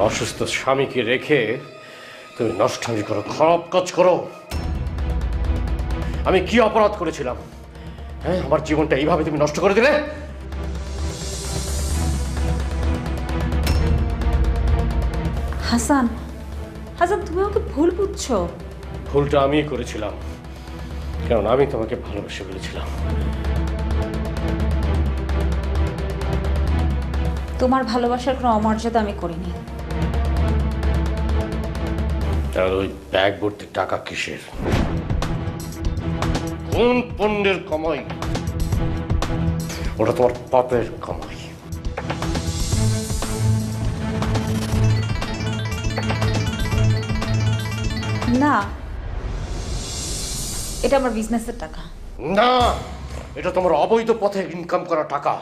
অসুস্থ স্বামীকে রেখে তুমি নষ্টামি করো, খারাপ কাজ করো। আমি কি অপরাধ করেছিলাম? হ্যাঁ, আমার জীবনটা এইভাবে তুমি নষ্ট করে দিলে। হাসান, হাসান, তুমি আমাকে ভুল বুঝছো। ভুলটা আমিই করেছিলাম, কারণ আমি তোমাকে ভালোবেসে ফেলেছিলাম। তোমার ভালোবাসার কোনো অমর্যাদা আমি করিনি। আর ওই ব্যাগ ভর্তি টাকা কিসের? কোন পণ্যের কামাই? ওটা তোমার পাপের কামাই। না, এটা আমার বিজনেসের টাকা। না, এটা তোমার অবৈধ পথে ইনকাম করা টাকা।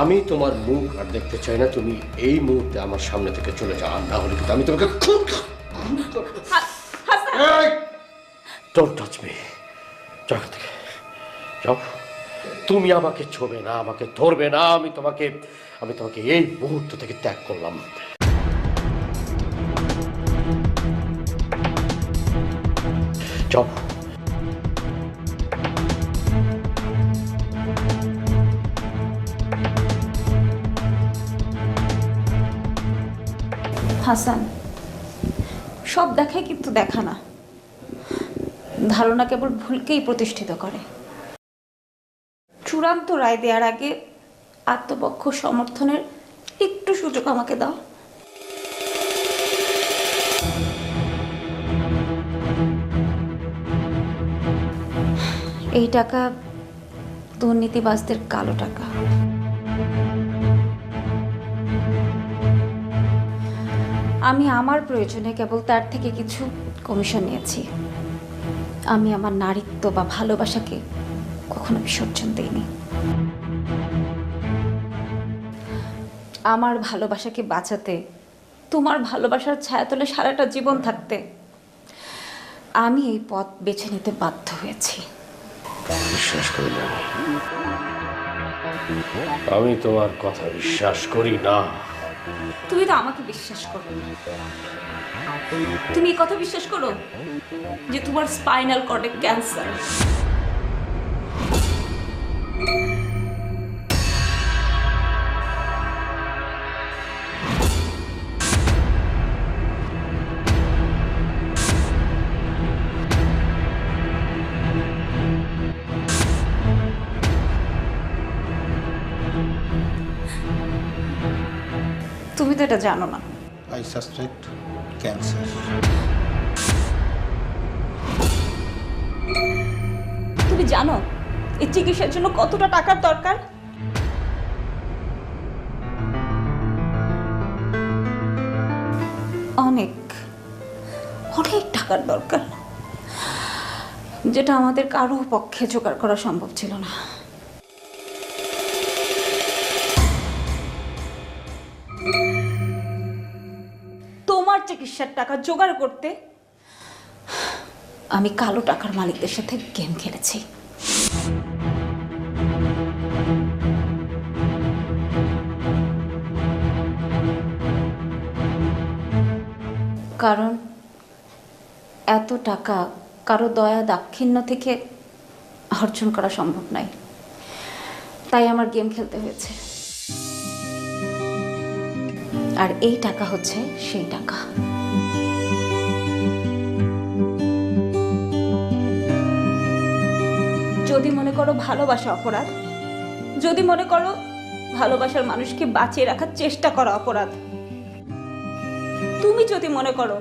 আমি তোমার মুখ আর দেখতে চাই না। তুমি এই মুহূর্তে আমার সামনে থেকে চলে যাও, না হলে কিন্তু আমি তোমাকে ডোন্ট টাচ মি। যাও এখান থেকে, যাও। তুমি আমাকে ছোবে না, আমাকে ধরবে না। আমি তোমাকে এই মুহূর্ত থেকে ত্যাগ করলাম। যাও। হাসান, সব দেখায় কিন্তু দেখা না। ধারণা কেবল ভুলকেই প্রতিষ্ঠিত করে। চূড়ান্ত রায় দেওয়ার আগে আত্মপক্ষ সমর্থনের একটু সুযোগ আমাকে দাও। এই টাকা দুর্নীতিবাজদের কালো টাকা। আমি আমার প্রয়োজনে কেবল তার থেকে কিছু কমিশন নিয়েছি। আমি আমার নারীত্ব বা ভালোবাসাকে কখনো বিসর্জন দিইনি। আমার ভালোবাসাকে বাঁচাতে, তোমার ভালোবাসার ছায়াতলে সারাটা জীবন থাকতে আমি এই পথ বেছে নিতে বাধ্য হয়েছি। বিশ্বাস করি না, আমি তোমার কথা বিশ্বাস করি না। তুমি তো আমাকে বিশ্বাস করো। তুমি এই কথা বিশ্বাস করো যে তোমার স্পাইনাল কর্ডে ক্যান্সার। তুমি তো এটা জানো না। I suspect cancer. তুমি জানো এই চিকিৎসার জন্য কতটা টাকার দরকার? অনেক অনেক টাকার দরকার, যেটা আমাদের কারো পক্ষে জোগাড় করা সম্ভব ছিল না। তোমার চিকিৎসার টাকা জোগাড় করতে আমি কালো টাকার মালিকদের সাথে গেম খেলেছি। কারণ এত টাকা কারো দয়া দাক্ষিণ্য থেকে অর্জন করা সম্ভব নয়, তাই আমার গেম খেলতে হয়েছে। আর এই টাকা হচ্ছে সেই টাকা। যদি মনে করো ভালোবাসা অপরাধ, যদি মনে করো ভালোবাসার মানুষকে বাঁচিয়ে রাখার চেষ্টা করা অপরাধ, তুমি যদি মনে করো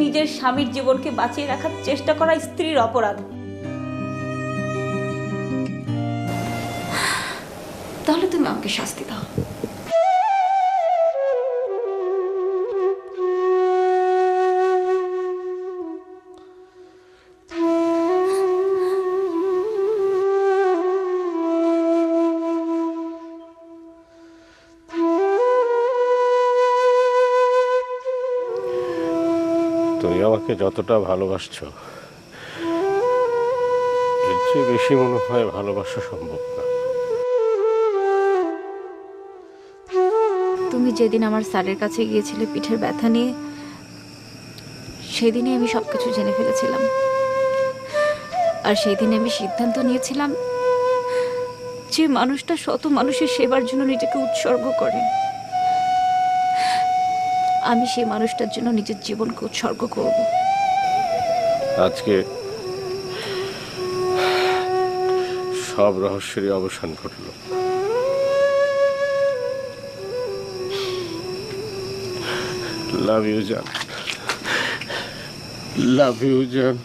নিজের স্বামীর জীবনকে বাঁচিয়ে রাখার চেষ্টা করা স্ত্রীর অপরাধ, তাহলে তুমি আমাকে শাস্তি দাও। তুমি আমাকে যতটা ভালোবাসছো, এর চেয়ে বেশি মনে হয় ভালোবাসা সম্ভব না। তুমি যেদিন আমার স্যারের কাছে গিয়েছিলে পিঠের ব্যথা নিয়ে, সেদিনই আমি সব কিছু জেনে ফেলেছিলাম। আর সেই দিনে আমি সিদ্ধান্ত নিয়েছিলাম, যে মানুষটা শত মানুষের সেবার জন্য নিজেকে উৎসর্গ করে, আমি সেই মানুষটার জন্য নিজের জীবনকে উৎসর্গ করব। আজকে সব রহস্যেরই অবসান ঘটল। লাভ ইউ জান, লাভ ইউ জান।